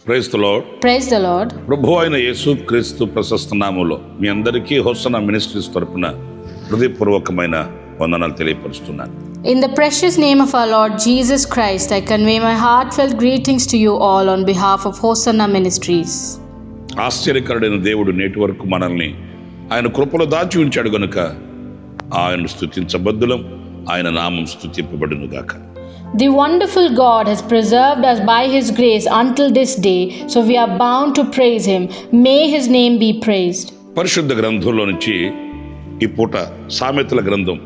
Praise the Lord. Praise the Lord. ప్రభు అయిన యేసు క్రీస్తు ప్రశస్త నామములో మీ అందరికీ హోసన్నా మినిస్ట్రీస్ తరపున హృదయపూర్వకమైన వందనాలు తెలియపరుస్తున్నాను. In the precious name of our Lord Jesus Christ, I convey my heartfelt greetings to you all on behalf of Hosanna Ministries. ఆశ్చర్యకరుడైన దేవుడు నేటి వరకు మనల్ని ఆయన కృపలో దాచి ఉంచాడు గనుక ఆయన స్తుతించబద్దులం, ఆయన నామం స్తుతింపబడును గాక. The wonderful God has preserved us by His grace until this day, so we are bound to praise Him. May His name be praised. పరిశుద్ధ గ్రంథంలో నుంచి ఈ పూట సామెతల గ్రంథం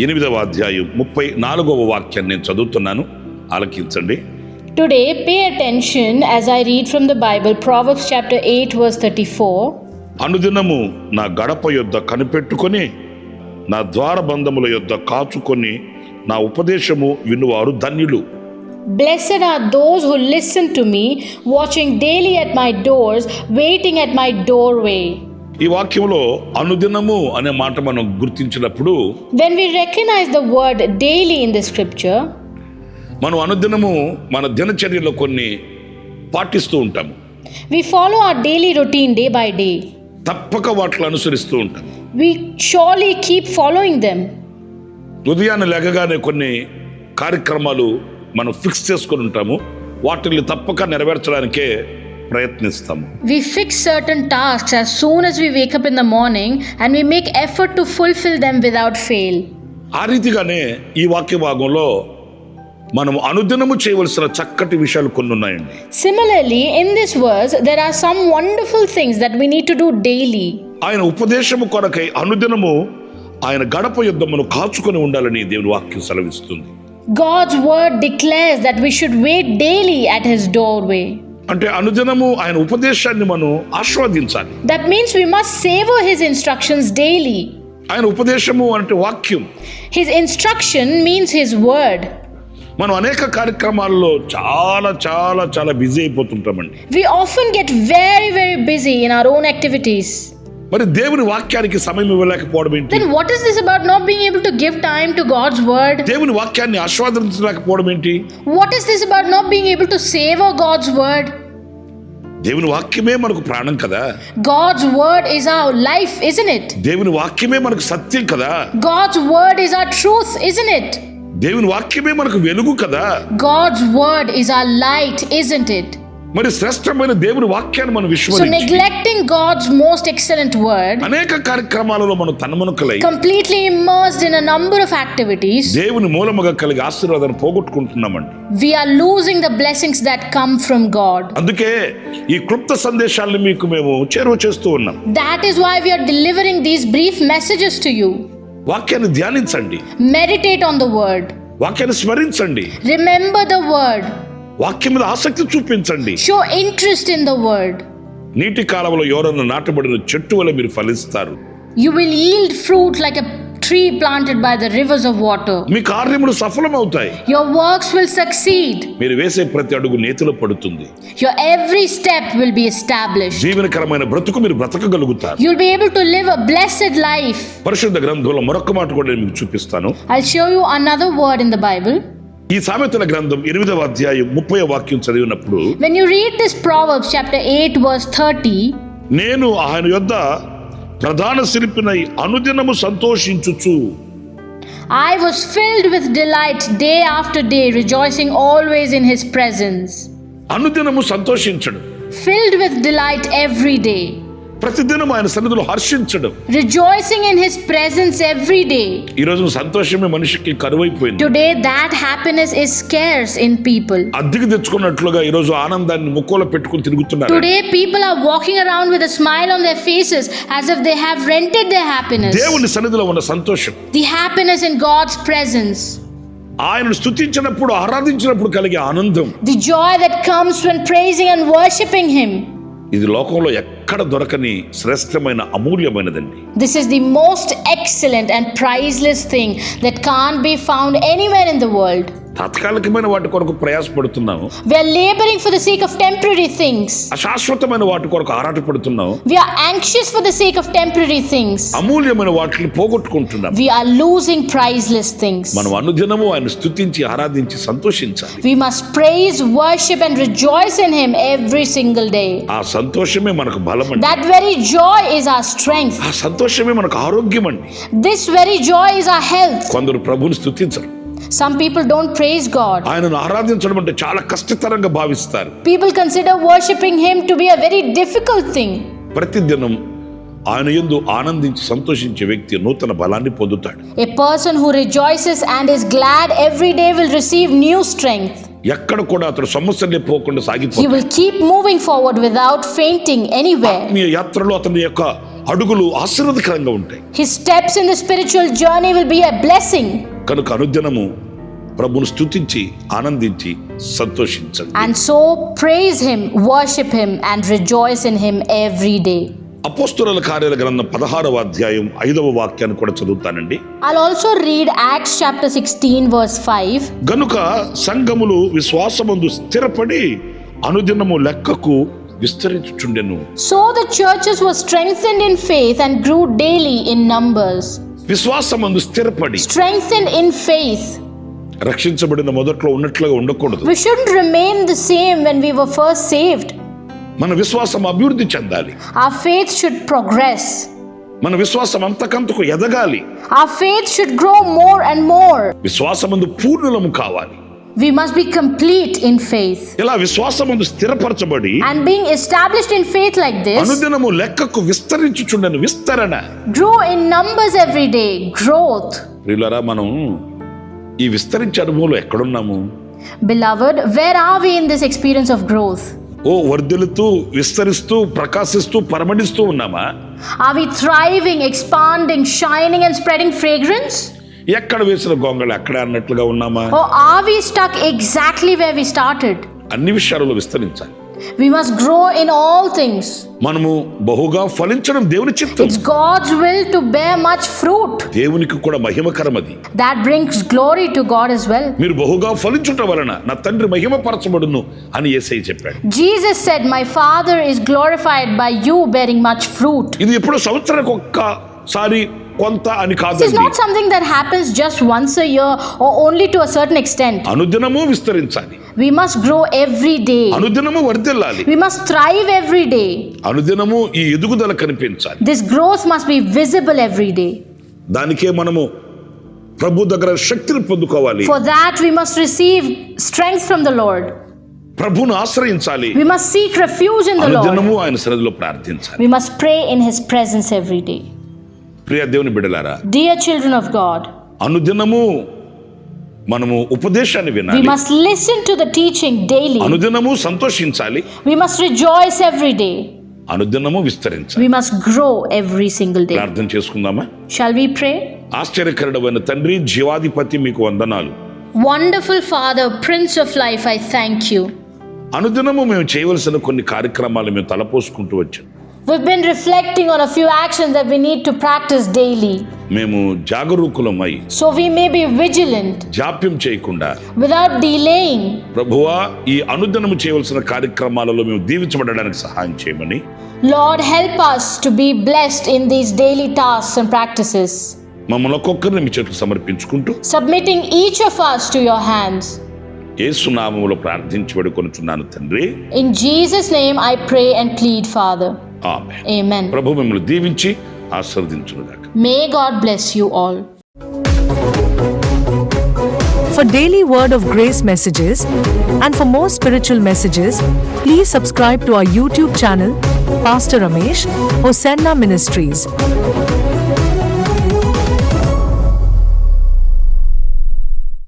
8వ అధ్యాయం 34వ వాక్యాన్ని నేను చదువుతున్నాను, ఆలకించండి. Today, pay attention as I read from the Bible, Proverbs chapter 8 verse 34. అనుదినము నా గడప యొద్ద కనిపెట్టుకొని నా ద్వారబంధముల యొద్ద కాచుకొని నా ఉపదేశము వినువారు ధన్యులు. Blessed are those who listen to me, watching daily at my doors, waiting at my doorway. ఈ వాక్యంలో అనుదినము అనే మాట మనం గుర్తించినప్పుడు, When we recognize the word daily in the scripture, మనం అనుదినము మన దినచర్యలో కొన్ని పాటిస్తూ ఉంటాము. we follow our daily routine day by day. తప్పక వాటిని అనుసరిస్తూ ఉంటాం. We surely keep following them. ఉదయాన్నే లేకగానే కొన్ని కార్యక్రమాలు మనం ఫిక్స్ చేసుకొని ఉంటాము, వాటిని తప్పక నెరవేర్చడానికే ప్రయత్నిస్తాము. We fix certain tasks as soon as we wake up in the morning and we make effort to fulfill them without fail. ఆ రీతిగానే ఈ వాక్య భాగంలో మనం అనుదినము చేయవలసిన చక్కటి విషయాలు కొన్ని ఉన్నాయండి. Similarly, in this verse, there are some wonderful things that we need to do daily. ఆయన ఉపదేశము కొరకై అనుదినము ఆయన గడప యుద్ధమును కాచుకొని ఉండాలని దేవుని వాక్యం సెలవిస్తుంది. God's word declares that we should wait daily at His doorway. అంటే అనుదినము ఆయన ఉపదేశాన్ని మనం ఆస్వాదించాలి. That means we must savor His instructions daily. ఆయన ఉపదేశము అంటే వాక్యం. His instruction means His word. మనం అనేక కార్యక్రమాల్లో చాలా చాలా చాలా busy అయిపోతుంటామండి. We often get very, very busy in our own activities. మరి దేవుని వాక్యానికి సమయం ఇవ్వలేకపోవడం ఏంటి? Then what is this about not being able to give time to God's word? దేవుని వాక్యాన్ని ఆస్వాదించలేకపోవడం ఏంటి? What is this about not being able to savor God's word? దేవుని వాక్యమే మనకు ప్రాణం కదా. God's word is our life, isn't it? దేవుని వాక్యమే మనకు సత్యం కదా. God's word is our truth, isn't it? దేవుని వాక్యమే మనకు వెలుగు కదా. God's word is our light, isn't it? మరి శ్రేష్టమైన దేవుని వాక్యాన్ని మనం So విశ్వసించి neglecting God's most excellent word, అనేక కార్యక్రమాలలో మనం తన్మనుకలై completely immersed in a number of activities, దేవుని మూలముగా కలిగి ఆశీర్వాదాన్ని పోగొట్టుకుంటున్నామండి. we are losing the blessings that come from God. అందుకే ఈ క్లుప్త సందేశాలను మీకు మేము చేరువ చేస్తూ ఉన్నాం. That is why we are delivering these brief messages to you. వాక్యాన్ని ధ్యానించండి, Meditate on the word. వాక్యాన్ని స్మరించండి, Remember the word. వాక్యం మీద ఆసక్తి చూపించండి. Show interest in the word. నీటి కాలంలో ఎవరన్నా నాటబడిన చెట్టు వల్ల మీరు ఫలిస్తారు. You will yield fruit like a tree planted by the rivers of water. మీ కార్యములు సఫలమవుతాయి. Your works will succeed. మీరు వేసే ప్రతి అడుగు నేతిలో పడుతుంది. Your every step will be established. జీవనకరమైన బ్రతుకు మీరు బ్రతకగలుగుతారు. You'll be able to live a blessed life. పరిశుద్ధ గ్రంథంలో మరొక మాట కూడా నేను మీకు చూపిస్తాను. I'll show you another word in the Bible. ఈ సామెతల గ్రంథం 8వ అధ్యాయం 30వ వాక్యం చదివినప్పుడు, When you read this Proverbs chapter 8 verse 30, నేను ఆయన యొద్ద ప్రధాన శిల్పినై అనుదినము సంతోషించుచు, I was filled with delight day after day, rejoicing always in His presence. అనుదినము సంతోషించడం, Filled with delight every day, ప్రతిదినం ఆయన సన్నిధిలో హర్షించడం. rejoicing in His presence every day. ఈ రోజు సంతోషమే మనిషికి కరువైపోయింది. Today that happiness is scarce in people. అద్దెకి తెచ్చుకున్నట్లుగా ఈ రోజు ఆనందాన్ని ముక్కులో పెట్టుకుని తిరుగుతున్నారు. Today people are walking around with a smile on their faces as if they have rented their happiness. దేవుని సన్నిధిలో ఉన్న సంతోషం, The happiness in God's presence. ఆయనను స్తుతించినప్పుడు ఆరాధించినప్పుడు కలిగే ఆనందం, The joy that comes when praising and worshiping Him. ఇది లోకంలో ఎక్కడా ఎక్కడ దొరకని శ్రేష్టమైన అమూల్యమైనదండి. This is the most excellent and priceless thing that can't be found anywhere in the world. తాత్కాలికమైన వాటి కొరకు ప్రయాసపడుతున్నాము. We are laboring for the sake of temporary things. అశాశ్వతమైన వాటి కొరకు ఆరాటపడుతున్నాము. We are anxious for the sake of temporary things. అమూల్యమైన వాటిని పోగొట్టుకుంటున్నాం. We are losing priceless things. మనం అనుదినము ఆయన స్తుతించి ఆరాధించి సంతోషించాలి. We must praise, worship and rejoice in him every single day. ఆ సంతోషమే మనకు బలమండి. That very joy is our strength. ఆ సంతోషమే మనకు ఆరోగ్యమండి. This very joy is our health. కొందరు ప్రభువుని స్తుతించరు. Some people don't praise God. ఆయనను ఆరాధించడం అంటే చాలా కష్టతరంగా భావిస్తారు. People consider worshiping him to be a very difficult thing. ప్రతిదినం ఆయన యందు ఆనందించి సంతోషించే వ్యక్తి నూతన బలాన్ని పొందుతాడు. A person who rejoices and is glad every day will receive new strength. ఎక్కడ కూడా అతడు సమస్యలే పోకుండా He సాగిపోతాడు. will keep moving forward without fainting anywhere. ఆత్మీయ యాత్రలో అతని యొక్క అడుగులు ఆశీర్వాదకరంగా ఉంటాయి. His steps in the spiritual journey will be a blessing. కనుక అనుదినము ప్రభువును స్తుతించి ఆనందించి సంతోషించండి. And so praise him, worship him and rejoice in him every day. అపోస్తలుల కార్యాల గ్రంథం 16వ అధ్యాయం 5వ వాక్యాన్ని కూడా చదువుతానండి. I'll also read Acts chapter 16 verse 5. గనుక సంఘములు విశ్వాసమందు స్థిరపడి అనుదినము లెక్కకు విస్తరించుచుండెను. So the churches were strengthened in faith and grew daily in numbers. విశ్వాసమందు స్థిరపడి. Strengthened in faith. రక్షించబడిన మొదట్లో ఉన్నట్లుగా ఉండకూడదు. We shouldn't remain the same when we were first saved. మన విశ్వాసం అభివృద్ధి చెందాలి. Our faith should progress. మన విశ్వాసం అంతకంతకు ఎదగాలి. Our faith should grow more and more. విశ్వాసమందు పూర్ణులము కావాలి. We must be complete in faith. ఇలా విశ్వాసమందు స్థిరపరచబడి And being established in faith like this, అనుదినము లెక్కకు విస్తరించుచుండెను. విస్తరణ. grow in numbers every day. Growth. ప్రియులారా, మనం ఈ విస్తరించే అనుభవంలో ఎక్కడున్నాము? Beloved, where are we in this experience of growth? వర్ధిల్లుతూ విస్తరిస్తూ ప్రకాశిస్తూ పరమడిస్తూ ఉన్నామా? Are we thriving, expanding, shining and spreading fragrance? ఎక్కడ వేసిన గొంగళి అక్కడే అన్నట్లుగా ఉన్నామా? Or are we stuck exactly where we started? అన్ని విషయాలలో విస్తరించాలి. We must grow in all things. మనము బహుగా ఫలించడం దేవుని చిత్తం. It's God's will to bear much fruit. దేవునికి కూడా మహిమకరమది. That brings glory to God as well. మీరు బహుగా ఫలించుట వలన నా తండ్రి మహిమపరచబడును అని యేసయ్య చెప్పాడు. Jesus said, "My Father is glorified by you bearing much fruit." ఇది ఎప్పుడు సంవత్సరానికి ఒక్కసారి కొంత అని This is కాదండి. not something that happens just once a year or only to a certain extent. అనుదినము విస్తరించాలి. We must grow every day. అనుదినము వర్ధిల్లాలి. We must thrive every day. అనుదినము ఈ ఎదుగుదల కనిపించాలి. This growth must be visible every day. దానికే మనము ప్రభు దగ్గర శక్తిని పొందుకోవాలి. For that we must receive strength from the Lord. ప్రభువును ఆశ్రయించాలి. We must seek refuge in the Lord. అనుదినము ఆయన సన్నిధిలో ప్రార్థించాలి. We must pray in his presence every day. ప్రియ దేవుని బిడ్డలారా, Dear children of God, అనుదినము మనము ఉపదేశాన్ని we వినాలి. must listen to the teaching daily. అనుదినము సంతోషించాలి. We must rejoice every day. అనుదినము విస్తరించాలి. We must grow every single day. ప్రార్థన చేసుకుందామా? Shall we pray? ఆశ్చర్యకరుడైన తండ్రి, జీవాధిపతి, మీకు వందనాలు. Wonderful Father, Prince of Life, I thank you. అనుదినము మేము చేయవలసిన కొన్ని కార్యక్రమాలు మేము తలపోసుకుంటూ వచ్చాం. We've been reflecting on a few actions that we need to practice daily. మేము జాగరూకులమై So we may be vigilant జాప్యం చేయకుండా without delaying. ప్రభువా, ఈ అనుదినము చేయవలసిన కార్యక్రమాలలో మేము దీవించబడడానికి సహాయం చేయమని, Lord, help us to be blessed in these daily tasks and practices. మమ్మల్ని ఒక్కొక్కరిని మీ చేతులకు సమర్పించుకుంటూ Submitting each of us to your hands. యేసు నామములో ప్రార్థించి వేడుకొనుచున్నాను తండ్రి. In Jesus' name I pray and plead, Father. Amen. Amen. ప్రభు మిమ్మల్ని దీవించి ఆశీర్వదించునుగాక. May God bless you all. For daily Word of Grace messages and for more spiritual messages, please subscribe to our YouTube channel, Pastor Ramesh, Hosanna Ministries.